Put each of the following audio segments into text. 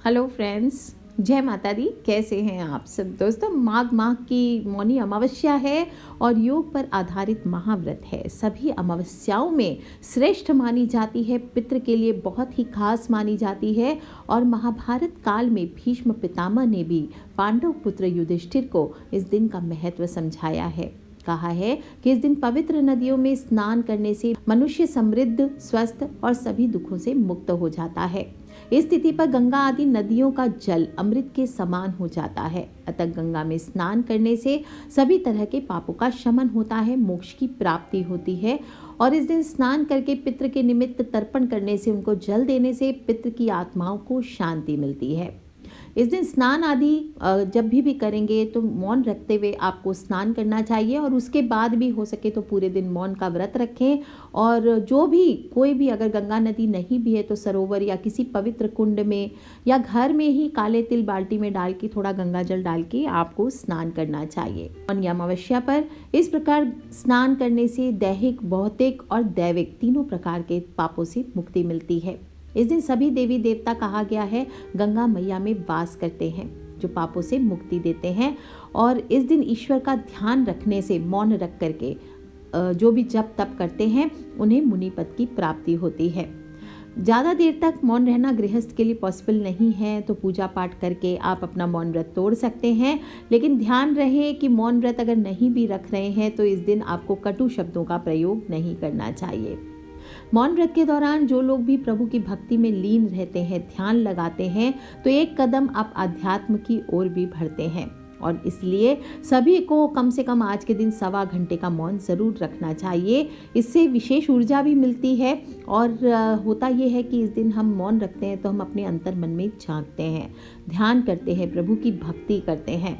Hello friends, जय माता दी। कैसे हैं आप सब दोस्तों। माघ माह की मौनी अमावस्या है और योग पर आधारित महाव्रत है। सभी अमावस्याओं में श्रेष्ठ मानी जाती है, पितृ के लिए बहुत ही खास मानी जाती है। और महाभारत काल में भीष्म पितामह ने भी पांडव पुत्र युधिष्ठिर को इस दिन का महत्व समझाया है। कहा है कि इस दिन पवित्र नदियों में स्नान करने से मनुष्य समृद्ध, स्वस्थ और सभी दुखों से मुक्त हो जाता है। इस तिथि पर गंगा आदि नदियों का जल अमृत के समान हो जाता है। अतः गंगा में स्नान करने से सभी तरह के पापों का शमन होता है, मोक्ष की प्राप्ति होती है। और इस दिन स्नान करके पितृ के निमित्त तर्पण करने से, उनको जल देने से पितृ की आत्माओं को शांति मिलती है। इस दिन स्नान आदि जब भी करेंगे तो मौन रखते हुए आपको स्नान करना चाहिए और उसके बाद भी हो सके तो पूरे दिन मौन का व्रत रखें। और जो भी कोई भी अगर गंगा नदी नहीं भी है तो सरोवर या किसी पवित्र कुंड में या घर में ही काले तिल बाल्टी में डाल के थोड़ा गंगा जल डाल के आपको स्नान करना चाहिए। मौनी अमावस्या पर इस प्रकार स्नान करने से दैहिक, भौतिक और दैविक तीनों प्रकार के पापों से मुक्ति मिलती है। इस दिन सभी देवी देवता कहा गया है गंगा मैया में वास करते हैं, जो पापों से मुक्ति देते हैं। और इस दिन ईश्वर का ध्यान रखने से, मौन रख करके जो भी जप तप करते हैं उन्हें मुनि पद की प्राप्ति होती है। ज़्यादा देर तक मौन रहना गृहस्थ के लिए पॉसिबल नहीं है तो पूजा पाठ करके आप अपना मौन व्रत तोड़ सकते हैं। लेकिन ध्यान रहे कि मौन व्रत अगर नहीं भी रख रहे हैं तो इस दिन आपको कटु शब्दों का प्रयोग नहीं करना चाहिए। मौन व्रत के दौरान जो लोग भी प्रभु की भक्ति में लीन रहते हैं, ध्यान लगाते हैं, तो एक कदम आप आध्यात्म की ओर भी बढ़ते हैं। और इसलिए सभी को कम से कम आज के दिन 1.25 घंटे का मौन ज़रूर रखना चाहिए। इससे विशेष ऊर्जा भी मिलती है। और होता यह है कि इस दिन हम मौन रखते हैं तो हम अपने अंतर मन में झांकते हैं, ध्यान करते हैं, प्रभु की भक्ति करते हैं।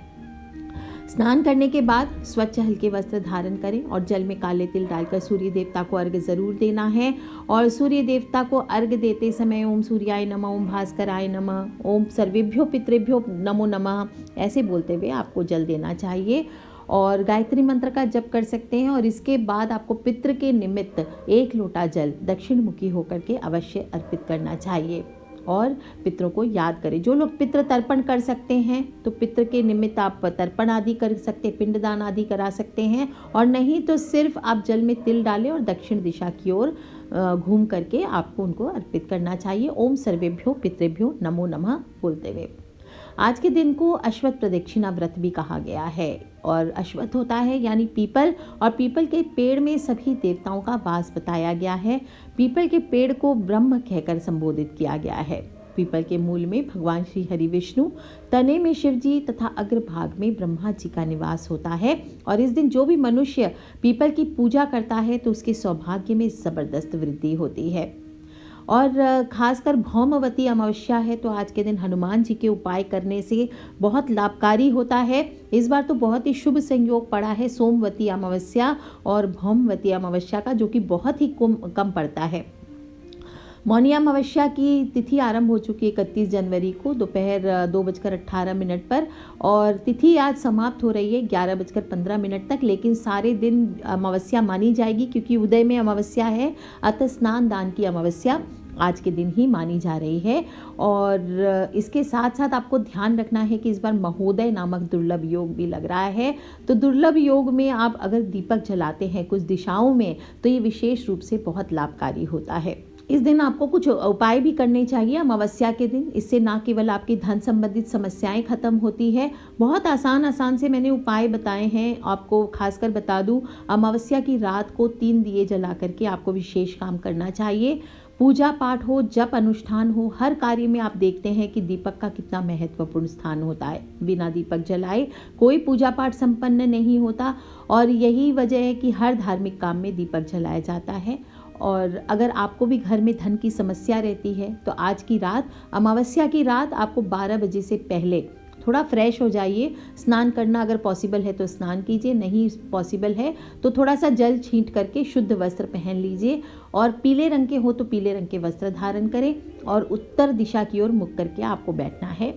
स्नान करने के बाद स्वच्छ हल्के वस्त्र धारण करें और जल में काले तिल डालकर सूर्य देवता को अर्घ्य जरूर देना है। और सूर्य देवता को अर्घ्य देते समय ओम सूर्याय नमः, ओम भास्कराय नमः, ओम सर्वेभ्यो पितृभ्यो नमो नमः ऐसे बोलते हुए आपको जल देना चाहिए। और गायत्री मंत्र का जप कर सकते हैं। और इसके बाद आपको पितृ के निमित्त 1 लोटा जल दक्षिण मुखी होकर के अवश्य अर्पित करना चाहिए और पितरों को याद करें। जो लोग पितृ तर्पण कर सकते हैं तो पितृ के निमित्त आप तर्पण आदि कर सकते हैं, पिंडदान आदि करा सकते हैं। और नहीं तो सिर्फ आप जल में तिल डालें और दक्षिण दिशा की ओर घूम करके आपको उनको अर्पित करना चाहिए। ओम सर्वेभ्यो पितृभ्यो नमो नमः बोलते हुए। आज के दिन को अश्वत्थ प्रदक्षिणा व्रत भी कहा गया है। और अश्वत्थ होता है यानी पीपल, और पीपल के पेड़ में सभी देवताओं का वास बताया गया है। पीपल के पेड़ को ब्रह्म कहकर संबोधित किया गया है। पीपल के मूल में भगवान श्री हरि विष्णु, तने में शिव जी तथा अग्रभाग में ब्रह्मा जी का निवास होता है। और इस दिन जो भी मनुष्य पीपल की पूजा करता है तो उसके सौभाग्य में ज़बरदस्त वृद्धि होती है। और खासकर भौमवती अमावस्या है तो आज के दिन हनुमान जी के उपाय करने से बहुत लाभकारी होता है। इस बार तो बहुत ही शुभ संयोग पड़ा है सोमवती अमावस्या और भौमवती अमावस्या का, जो कि बहुत ही कम पड़ता है। मौनी अमावस्या की तिथि आरंभ हो चुकी है 31 जनवरी को दोपहर 2:18 पर। और तिथि आज समाप्त हो रही है 11:15 तक। लेकिन सारे दिन अमावस्या मानी जाएगी क्योंकि उदय में अमावस्या है। अतः स्नान दान की अमावस्या आज के दिन ही मानी जा रही है। और इसके साथ साथ आपको ध्यान रखना है कि इस बार महोदय नामक दुर्लभ योग भी लग रहा है। तो दुर्लभ योग में आप अगर दीपक जलाते हैं कुछ दिशाओं में तो ये विशेष रूप से बहुत लाभकारी होता है। इस दिन आपको कुछ उपाय भी करने चाहिए अमावस्या के दिन। इससे ना केवल आपकी धन संबंधित समस्याएं खत्म होती है, बहुत आसान से मैंने उपाय बताए हैं। आपको खासकर बता दूं, अमावस्या की रात को 3 दिए जला करके आपको विशेष काम करना चाहिए। पूजा पाठ हो, जप अनुष्ठान हो, हर कार्य में आप देखते हैं कि दीपक का कितना महत्वपूर्ण स्थान होता है। बिना दीपक जलाए कोई पूजा पाठ संपन्न नहीं होता। और यही वजह है कि हर धार्मिक काम में दीपक जलाया जाता है। और अगर आपको भी घर में धन की समस्या रहती है तो आज की रात, अमावस्या की रात, आपको 12 बजे से पहले थोड़ा फ्रेश हो जाइए। स्नान करना अगर पॉसिबल है तो स्नान कीजिए, नहीं पॉसिबल है तो थोड़ा सा जल छींट करके शुद्ध वस्त्र पहन लीजिए। और पीले रंग के हो तो पीले रंग के वस्त्र धारण करें और उत्तर दिशा की ओर मुख करके आपको बैठना है।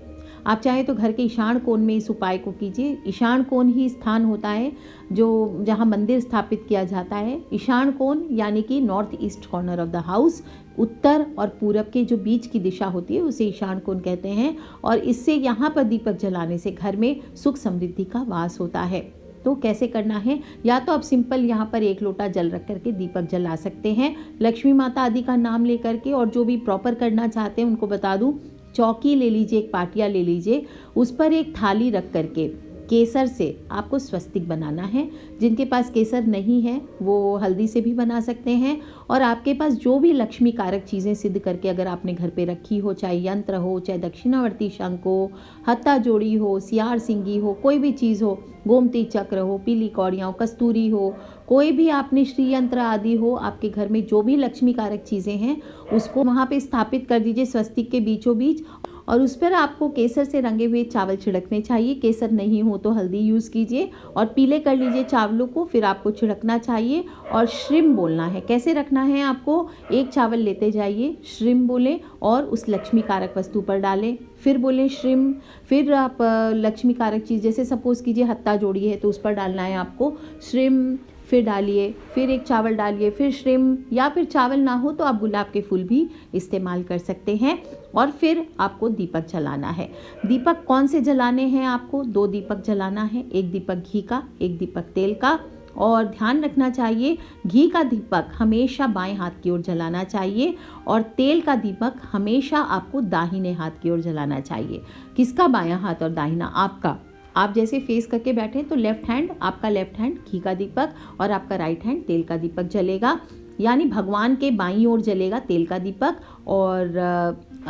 आप चाहें तो घर के ईशान कोण में इस उपाय को कीजिए। ईशान कोण ही स्थान होता है जो जहाँ मंदिर स्थापित किया जाता है। ईशान कोण यानी कि north east corner of the house, उत्तर और पूरब के जो बीच की दिशा होती है उसे ईशान कोण कहते हैं। और इससे यहाँ पर दीपक जलाने से घर में सुख समृद्धि का वास होता है। तो कैसे करना है, या तो आप सिंपल यहाँ पर 1 लोटा जल रख करके दीपक जला सकते हैं, लक्ष्मी माता आदि का नाम लेकर के। और जो भी प्रॉपर करना चाहते हैं उनको बता दूं, चौकी ले लीजिए, एक पाटिया ले लीजिए, उस पर एक थाली रख करके केसर से आपको स्वस्तिक बनाना है। जिनके पास केसर नहीं है वो हल्दी से भी बना सकते हैं। और आपके पास जो भी लक्ष्मी कारक चीज़ें सिद्ध करके अगर आपने घर पे रखी हो, चाहे यंत्र हो, चाहे दक्षिणावर्ती शंख हो, हत्ता जोड़ी हो, सियार सिंगी हो, कोई भी चीज़ हो, गोमती चक्र हो, पीली कौड़ियाँ हो, कस्तूरी हो, कोई भी आपने श्री यंत्र आदि हो, आपके घर में जो भी लक्ष्मी कारक चीज़ें हैं उसको वहाँ पे स्थापित कर दीजिए स्वस्तिक के बीचों बीच। और उस पर आपको केसर से रंगे हुए चावल छिड़कने चाहिए। केसर नहीं हो तो हल्दी यूज़ कीजिए और पीले कर लीजिए चावलों को, फिर आपको छिड़कना चाहिए। और श्रीम बोलना है। कैसे रखना है आपको, एक चावल लेते जाइए, श्रीम बोलें और उस लक्ष्मी कारक वस्तु पर डालें, फिर बोलें श्रीम, फिर आप लक्ष्मी कारक चीज़ जैसे सपोज़ कीजिए हत्ता जोड़ी है तो उस पर डालना है आपको श्रीम, फिर डालिए, फिर एक चावल डालिए, फिर श्रिम, या फिर चावल ना हो तो आप गुलाब के फूल भी इस्तेमाल कर सकते हैं। और फिर आपको दीपक जलाना है। दीपक कौन से जलाने हैं आपको, 2 दीपक जलाना है, एक दीपक घी का, एक दीपक तेल का। और ध्यान रखना चाहिए घी का दीपक हमेशा बाएं हाथ की ओर जलाना चाहिए और तेल का दीपक हमेशा आपको दाहिने हाथ की ओर जलाना चाहिए। किसका बायां हाथ और दाहिना, आपका। आप जैसे फेस करके बैठे तो लेफ्ट हैंड, आपका लेफ्ट हैंड घी का दीपक और आपका राइट हैंड तेल का दीपक जलेगा। यानी भगवान के बाईं ओर जलेगा तेल का दीपक और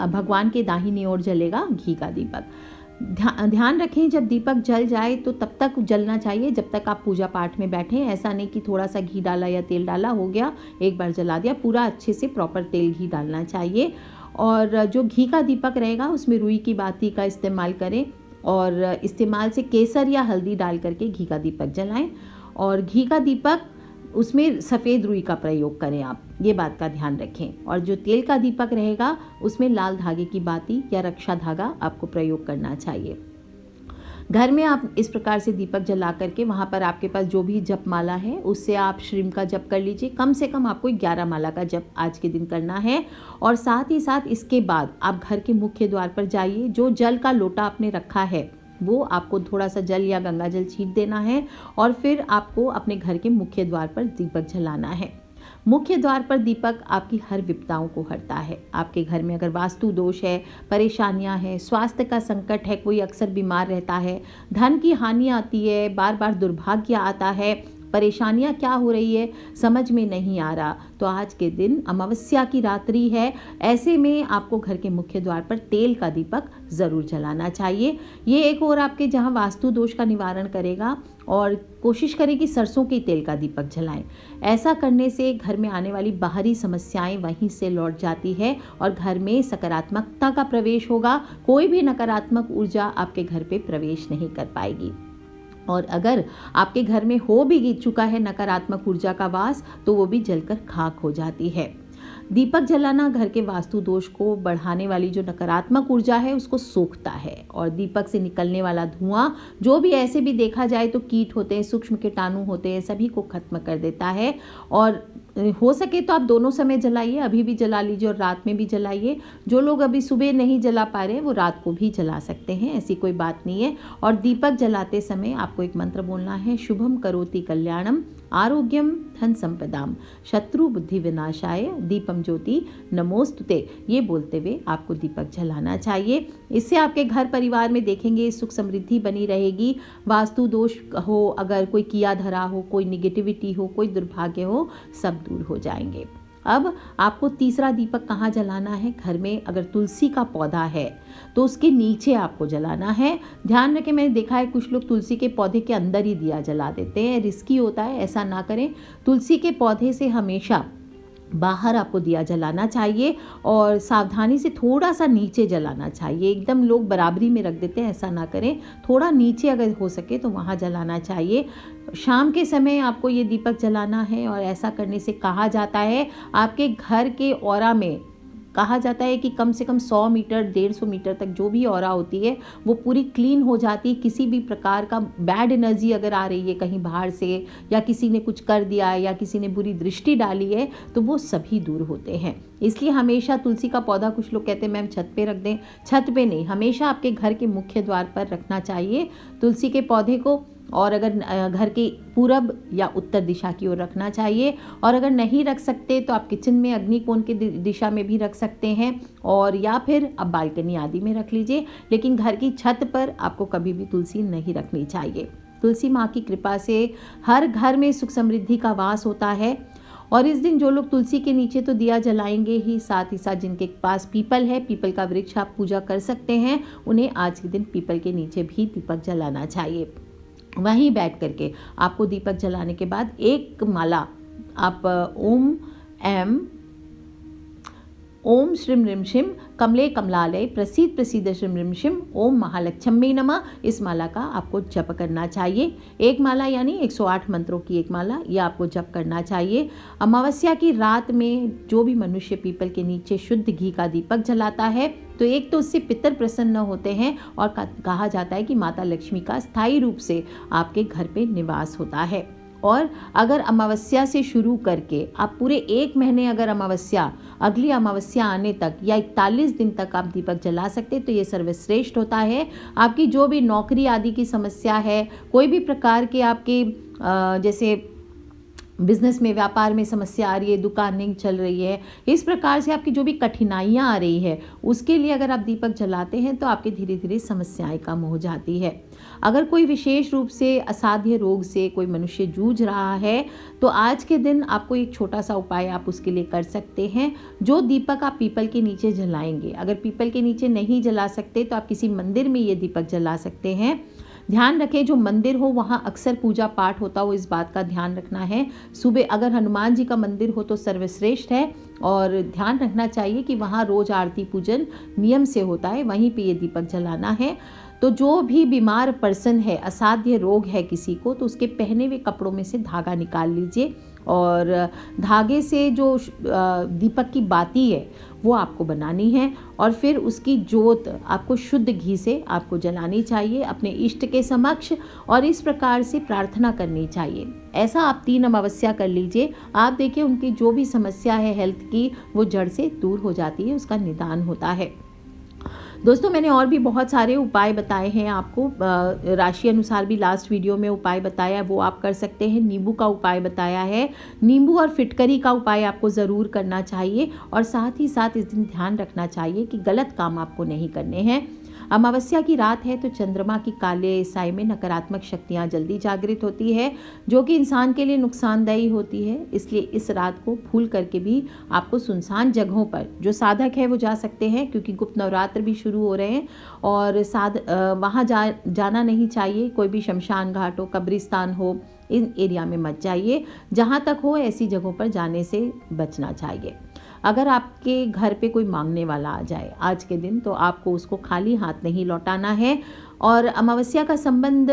भगवान के दाहिनी ओर जलेगा घी का दीपक। ध्यान रखें जब दीपक जल जाए तो तब तक जलना चाहिए जब तक आप पूजा पाठ में बैठें। ऐसा नहीं कि थोड़ा सा घी डाला या तेल डाला, हो गया एक बार जला दिया, पूरा अच्छे से प्रॉपर तेल घी डालना चाहिए। और जो घी का दीपक रहेगा उसमें रुई की बाती का इस्तेमाल करें और इस्तेमाल से केसर या हल्दी डाल करके घी का दीपक जलाएं। और घी का दीपक उसमें सफ़ेद रुई का प्रयोग करें, आप ये बात का ध्यान रखें। और जो तेल का दीपक रहेगा उसमें लाल धागे की बाती या रक्षा धागा आपको प्रयोग करना चाहिए। घर में आप इस प्रकार से दीपक जला करके वहाँ पर आपके पास जो भी जप माला है उससे आप श्रीम का जप कर लीजिए। कम से कम आपको 11 माला का जप आज के दिन करना है। और साथ ही साथ इसके बाद आप घर के मुख्य द्वार पर जाइए, जो जल का लोटा आपने रखा है वो आपको थोड़ा सा जल या गंगा जल छीट देना है और फिर आपको अपने घर के मुख्य द्वार पर दीपक जलाना है। मुख्य द्वार पर दीपक आपकी हर विपदाओं को हरता है। आपके घर में अगर वास्तु दोष है, परेशानियां हैं, स्वास्थ्य का संकट है, कोई अक्सर बीमार रहता है, धन की हानि आती है, बार बार दुर्भाग्य आता है, परेशानियां क्या हो रही है समझ में नहीं आ रहा, तो आज के दिन अमावस्या की रात्रि है, ऐसे में आपको घर के मुख्य द्वार पर तेल का दीपक ज़रूर जलाना चाहिए। ये एक और आपके जहां वास्तु दोष का निवारण करेगा। और कोशिश करें कि सरसों के तेल का दीपक जलाएं। ऐसा करने से घर में आने वाली बाहरी समस्याएं वहीं से लौट जाती है और घर में सकारात्मकता का प्रवेश होगा। कोई भी नकारात्मक ऊर्जा आपके घर पे प्रवेश नहीं कर पाएगी। और अगर आपके घर में हो भी चुका है नकारात्मक ऊर्जा का वास तो वो भी जलकर खाक हो जाती है। दीपक जलाना घर के वास्तु दोष को बढ़ाने वाली जो नकारात्मक ऊर्जा है उसको सोखता है। और दीपक से निकलने वाला धुआं जो भी ऐसे भी देखा जाए तो कीट होते हैं, सूक्ष्म कीटाणु होते हैं, सभी को खत्म कर देता है। और हो सके तो आप दोनों समय जलाइए, अभी भी जला लीजिए और रात में भी जलाइए। जो लोग अभी सुबह नहीं जला पा रहे हैं वो रात को भी जला सकते हैं, ऐसी कोई बात नहीं है। और दीपक जलाते समय आपको एक मंत्र बोलना है, शुभम करोति कल्याणम आरोग्यम धन संपदाम शत्रु बुद्धि विनाशाय दीपम ज्योति नमोस्तुते। ये बोलते हुए आपको दीपक जलाना चाहिए। इससे आपके घर परिवार में देखेंगे सुख समृद्धि बनी रहेगी। वास्तु दोष हो, अगर कोई किया धरा हो, कोई निगेटिविटी हो, कोई दुर्भाग्य हो, सब दूर हो जाएंगे। अब आपको तीसरा दीपक कहाँ जलाना है, घर में अगर तुलसी का पौधा है तो उसके नीचे आपको जलाना है। ध्यान रखें, मैंने देखा है कुछ लोग तुलसी के पौधे के अंदर ही दिया जला देते हैं, रिस्की होता है, ऐसा ना करें। तुलसी के पौधे से हमेशा बाहर आपको दिया जलाना चाहिए और सावधानी से थोड़ा सा नीचे जलाना चाहिए। एकदम लोग बराबरी में रख देते हैं, ऐसा ना करें, थोड़ा नीचे अगर हो सके तो वहाँ जलाना चाहिए। शाम के समय आपको ये दीपक जलाना है और ऐसा करने से कहा जाता है आपके घर के ऑरा में कहा जाता है कि कम से कम 100 मीटर 150 मीटर तक जो भी ऑरा होती है वो पूरी क्लीन हो जाती है। किसी भी प्रकार का बैड एनर्जी अगर आ रही है कहीं बाहर से, या किसी ने कुछ कर दिया है, या किसी ने बुरी दृष्टि डाली है, तो वो सभी दूर होते हैं। इसलिए हमेशा तुलसी का पौधा, कुछ लोग कहते हैं मैम छत पे रख दें, छत पे नहीं, हमेशा आपके घर के मुख्य द्वार पर रखना चाहिए तुलसी के पौधे को। और अगर घर के पूरब या उत्तर दिशा की ओर रखना चाहिए, और अगर नहीं रख सकते तो आप किचन में अग्नि कोण की दिशा में भी रख सकते हैं, और या फिर आप बालकनी आदि में रख लीजिए, लेकिन घर की छत पर आपको कभी भी तुलसी नहीं रखनी चाहिए। तुलसी माँ की कृपा से हर घर में सुख समृद्धि का वास होता है। और इस दिन जो लोग तुलसी के नीचे तो दिया जलाएंगे ही, साथ ही साथ जिनके पास पीपल है, पीपल का वृक्ष आप पूजा कर सकते हैं, उन्हें आज के दिन पीपल के नीचे भी दीपक जलाना चाहिए। वहीं बैठ करके आपको दीपक जलाने के बाद एक माला आप ओम श्रीम ह्रीम शिम कमले कमलालय प्रसीद प्रसीद श्रीम ह्रीम शिम ओम महालक्ष्मी नमः, इस माला का आपको जप करना चाहिए। एक माला यानी 108 मंत्रों की एक माला, यह आपको जप करना चाहिए। अमावस्या की रात में जो भी मनुष्य पीपल के नीचे शुद्ध घी का दीपक जलाता है, तो एक तो उससे पितर प्रसन्न होते हैं, और कहा जाता है कि माता लक्ष्मी का स्थायी रूप से आपके घर पे निवास होता है। और अगर अमावस्या से शुरू करके आप पूरे 1 महीने, अगर अगली अमावस्या आने तक या 41 दिन तक आप दीपक जला सकते, तो ये सर्वश्रेष्ठ होता है। आपकी जो भी नौकरी आदि की समस्या है, कोई भी प्रकार के आपके जैसे बिजनेस में, व्यापार में समस्या आ रही है, दुकान नहीं चल रही है, इस प्रकार से आपकी जो भी कठिनाइयाँ आ रही है, उसके लिए अगर आप दीपक जलाते हैं तो आपकी धीरे धीरे समस्याएं कम हो जाती है। अगर कोई विशेष रूप से असाध्य रोग से कोई मनुष्य जूझ रहा है, तो आज के दिन आपको एक छोटा सा उपाय आप उसके लिए कर सकते हैं। जो दीपक आप पीपल के नीचे जलाएंगे, अगर पीपल के नीचे नहीं जला सकते तो आप किसी मंदिर में ये दीपक जला सकते हैं। ध्यान रखें, जो मंदिर हो वहाँ अक्सर पूजा पाठ होता हो, इस बात का ध्यान रखना है। सुबह अगर हनुमान जी का मंदिर हो तो सर्वश्रेष्ठ है, और ध्यान रखना चाहिए कि वहाँ रोज आरती पूजन नियम से होता है, वहीं पे ये दीपक जलाना है। तो जो भी बीमार पर्सन है, असाध्य रोग है किसी को, तो उसके पहने हुए कपड़ों में से धागा निकाल लीजिए, और धागे से जो दीपक की बाती है वो आपको बनानी है, और फिर उसकी जोत आपको शुद्ध घी से आपको जलानी चाहिए अपने इष्ट के समक्ष, और इस प्रकार से प्रार्थना करनी चाहिए। ऐसा आप 3 अमावस्या कर लीजिए, आप देखिए उनकी जो भी समस्या है हेल्थ की, वो जड़ से दूर हो जाती है, उसका निदान होता है। दोस्तों, मैंने और भी बहुत सारे उपाय बताए हैं आपको, राशि अनुसार भी लास्ट वीडियो में उपाय बताया, वो आप कर सकते हैं। नींबू का उपाय बताया है, नींबू और फिटकरी का उपाय आपको ज़रूर करना चाहिए, और साथ ही साथ इस दिन ध्यान रखना चाहिए कि गलत काम आपको नहीं करने हैं। अमावस्या की रात है तो चंद्रमा की काले साए में नकारात्मक शक्तियाँ जल्दी जागृत होती है, जो कि इंसान के लिए नुकसानदायी होती है। इसलिए इस रात को भूल करके भी आपको सुनसान जगहों पर, जो साधक है वो जा सकते हैं, क्योंकि गुप्त नवरात्र भी शुरू हो रहे हैं, और वहाँ जाना नहीं चाहिए। कोई भी शमशान घाट हो, कब्रिस्तान हो, इन एरिया में मत जाइए। जहाँ तक हो ऐसी जगहों पर जाने से बचना चाहिए। अगर आपके घर पे कोई मांगने वाला आ जाए आज के दिन, तो आपको उसको खाली हाथ नहीं लौटाना है। और अमावस्या का संबंध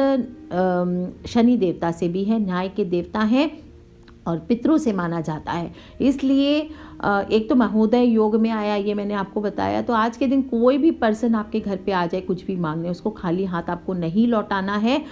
शनि देवता से भी है, न्याय के देवता हैं, और पितरों से माना जाता है। इसलिए एक तो महोदय योग में आया, ये मैंने आपको बताया। तो आज के दिन कोई भी पर्सन आपके घर पे आ जाए कुछ भी मांगने, उसको खाली हाथ आपको नहीं लौटाना है।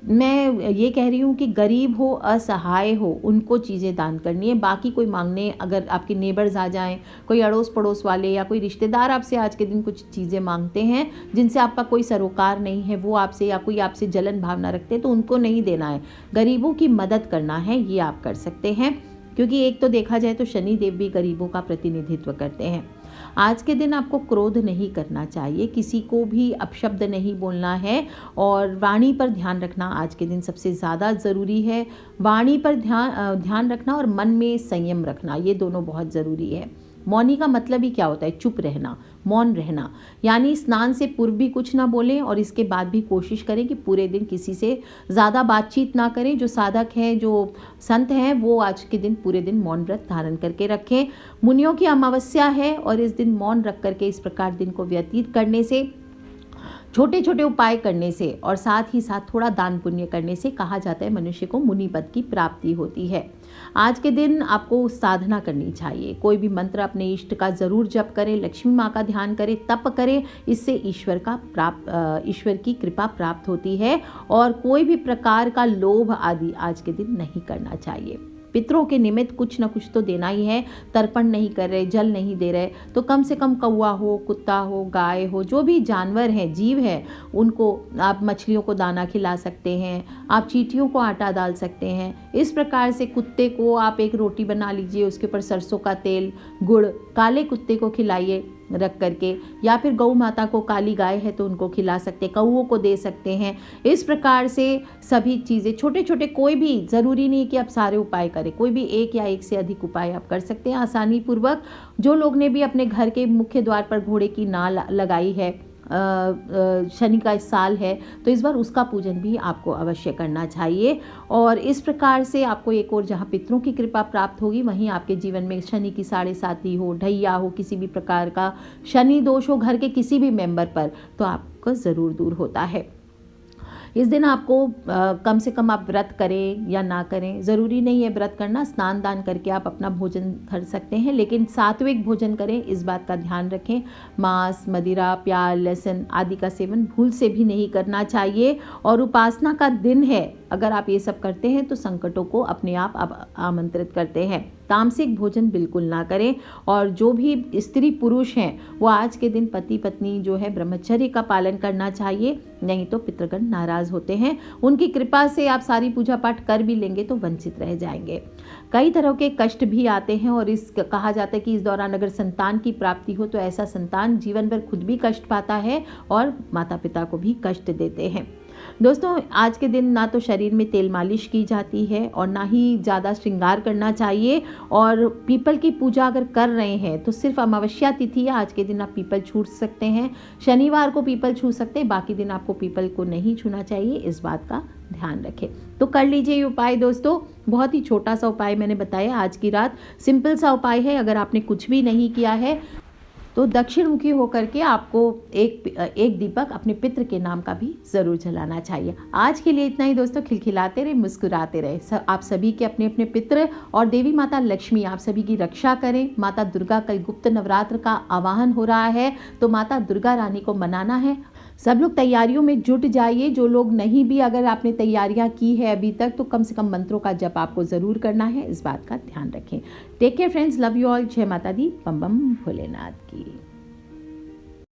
मैं ये कह रही हूँ कि गरीब हो, असहाय हो, उनको चीज़ें दान करनी है। बाकी कोई मांगने, अगर आपके नेबर्स आ जाएं, कोई अड़ोस पड़ोस वाले या कोई रिश्तेदार आपसे आज के दिन कुछ चीज़ें मांगते हैं जिनसे आपका कोई सरोकार नहीं है, वो आपसे या कोई आपसे जलन भावना रखते हैं, तो उनको नहीं देना है। गरीबों की मदद करना है, ये आप कर सकते हैं। क्योंकि एक तो देखा जाए तो शनि देव भी गरीबों का प्रतिनिधित्व करते हैं। आज के दिन आपको क्रोध नहीं करना चाहिए, किसी को भी अपशब्द नहीं बोलना है, और वाणी पर ध्यान रखना आज के दिन सबसे ज़्यादा ज़रूरी है। वाणी पर ध्यान रखना और मन में संयम रखना, ये दोनों बहुत ज़रूरी है। मौनी का मतलब ही क्या होता है? चुप रहना, मौन रहना। यानी स्नान से पूर्व भी कुछ ना बोलें, और इसके बाद भी कोशिश करें कि पूरे दिन किसी से ज़्यादा बातचीत ना करें। जो साधक हैं, जो संत हैं, वो आज के दिन पूरे दिन मौन व्रत धारण करके रखें। मुनियों की अमावस्या है, और इस दिन मौन रख करके इस प्रकार दिन को व्यतीत करने से छोटे छोटे उपाय करने से और साथ ही साथ थोड़ा दान पुण्य करने से कहा जाता है मनुष्य को मुनि पद की प्राप्ति होती है। आज के दिन आपको साधना करनी चाहिए, कोई भी मंत्र अपने इष्ट का ज़रूर जप करें, लक्ष्मी माँ का ध्यान करें, तप करें, इससे ईश्वर की कृपा प्राप्त होती है। और कोई भी प्रकार का लोभ आदि आज के दिन नहीं करना चाहिए। पितरों के निमित्त कुछ ना कुछ तो देना ही है। तर्पण नहीं कर रहे, जल नहीं दे रहे, तो कम से कम कौवा हो, कुत्ता हो, गाय हो, जो भी जानवर हैं, जीव है, उनको आप मछलियों को दाना खिला सकते हैं, आप चींटियों को आटा डाल सकते हैं। इस प्रकार से कुत्ते को आप एक रोटी बना लीजिए, उसके ऊपर सरसों का तेल, गुड़, काले कुत्ते को खिलाइए रख करके, या फिर गौ माता को, काली गाय है तो उनको खिला सकते हैं, कौओं को दे सकते हैं। इस प्रकार से सभी चीज़ें छोटे छोटे, कोई भी ज़रूरी नहीं कि आप सारे उपाय करें, कोई भी एक या एक से अधिक उपाय आप कर सकते हैं आसानी पूर्वक। जो लोग ने भी अपने घर के मुख्य द्वार पर घोड़े की नाल लगाई है, शनि का इस साल है, तो इस बार उसका पूजन भी आपको अवश्य करना चाहिए। और इस प्रकार से आपको एक और जहाँ पितरों की कृपा प्राप्त होगी, वहीं आपके जीवन में शनि की 7.5 हो, ढैया हो, किसी भी प्रकार का शनि दोष हो घर के किसी भी मेंबर पर, तो आपको ज़रूर दूर होता है। इस दिन आपको कम से कम आप व्रत करें या ना करें, ज़रूरी नहीं है व्रत करना, स्नान दान करके आप अपना भोजन कर सकते हैं, लेकिन सात्विक भोजन करें, इस बात का ध्यान रखें। मांस, मदिरा, प्याज, लहसुन आदि का सेवन भूल से भी नहीं करना चाहिए। और उपासना का दिन है, अगर आप ये सब करते हैं तो संकटों को अपने आप आमंत्रित करते हैं। तामसिक भोजन बिल्कुल ना करें। और जो भी स्त्री पुरुष हैं वो आज के दिन पति पत्नी जो है ब्रह्मचर्य का पालन करना चाहिए, नहीं तो पितृगण नाराज होते हैं। उनकी कृपा से आप सारी पूजा पाठ कर भी लेंगे तो वंचित रह जाएंगे। कई तरह के कष्ट भी आते हैं और कहा जाता है कि इस दौरान अगर संतान की प्राप्ति हो तो ऐसा संतान जीवन भर खुद भी कष्ट पाता है और माता पिता को भी कष्ट देते हैं। दोस्तों, आज के दिन ना तो शरीर में तेल मालिश की जाती है और ना ही ज़्यादा श्रृंगार करना चाहिए। और पीपल की पूजा अगर कर रहे हैं तो सिर्फ अमावस्या तिथि है, आज के दिन आप पीपल छू सकते हैं, शनिवार को पीपल छू सकते हैं, बाकी दिन आपको पीपल को नहीं छूना चाहिए, इस बात का ध्यान रखें। तो कर लीजिए ये उपाय दोस्तों, बहुत ही छोटा सा उपाय मैंने बताया आज की रात, सिंपल सा उपाय है। अगर आपने कुछ भी नहीं किया है तो दक्षिण मुखी होकर के आपको एक दीपक अपने पितृ के नाम का भी ज़रूर जलाना चाहिए। आज के लिए इतना ही दोस्तों, खिलखिलाते रहे, मुस्कुराते रहे। आप सभी के अपने अपने पितृ और देवी माता लक्ष्मी आप सभी की रक्षा करें। माता दुर्गा, कल गुप्त नवरात्र का आवाहन हो रहा है, तो माता दुर्गा रानी को मनाना है। सब लोग तैयारियों में जुट जाइए। जो लोग नहीं भी, अगर आपने तैयारियां की है अभी तक, तो कम से कम मंत्रों का जप आपको ज़रूर करना है, इस बात का ध्यान रखें। Take care friends, love you all. जय माता दी, बम बम भोलेनाथ की।